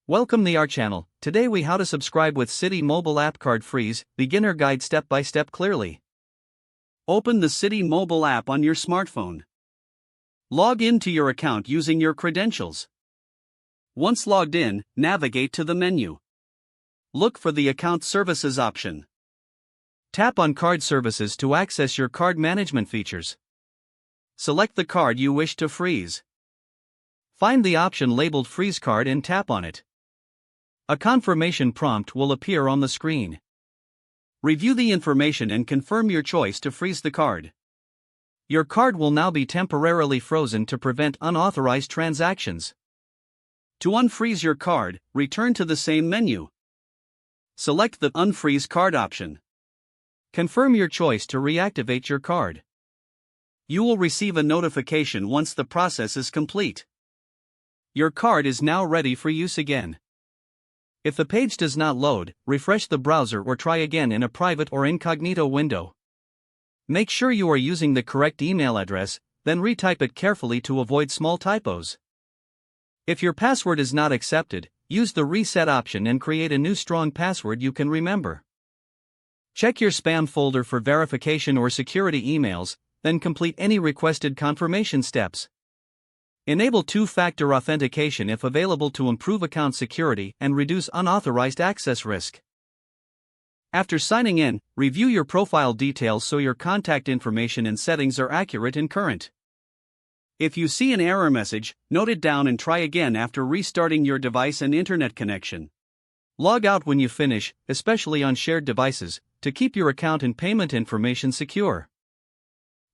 Welcome to our channel. Today we how to subscribe with Citi mobile app card freeze, beginner guide step by step clearly. Open the Citi mobile app on your smartphone. Log into your account using your credentials. Once logged in, navigate to the menu. Look for the Account Services option. Tap on Card Services to access your card management features. Select the card you wish to freeze. Find the option labeled Freeze Card and tap on it. A confirmation prompt will appear on the screen. Review the information and confirm your choice to freeze the card. Your card will now be temporarily frozen to prevent unauthorized transactions. To unfreeze your card, return to the same menu. Select the Unfreeze Card option. Confirm your choice to reactivate your card. You will receive a notification once the process is complete. Your card is now ready for use again. If the page does not load, refresh the browser or try again in a private or incognito window. Make sure you are using the correct email address, then retype it carefully to avoid small typos. If your password is not accepted, use the Reset option and create a new strong password you can remember. Check your spam folder for verification or security emails, then complete any requested confirmation steps. Enable two-factor authentication if available to improve account security and reduce unauthorized access risk. After signing in, review your profile details so your contact information and settings are accurate and current. If you see an error message, note it down and try again after restarting your device and internet connection. Log out when you finish, especially on shared devices, to keep your account and payment information secure.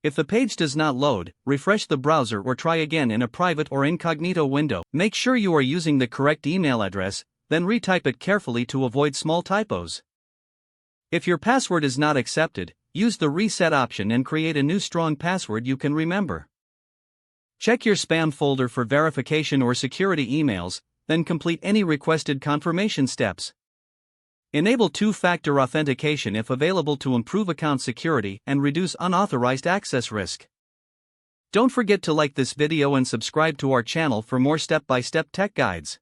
If the page does not load, refresh the browser or try again in a private or incognito window. Make sure you are using the correct email address, then retype it carefully to avoid small typos. If your password is not accepted, use the Reset option and create a new strong password you can remember. Check your spam folder for verification or security emails, then complete any requested confirmation steps. Enable two-factor authentication if available to improve account security and reduce unauthorized access risk. Don't forget to like this video and subscribe to our channel for more step-by-step tech guides.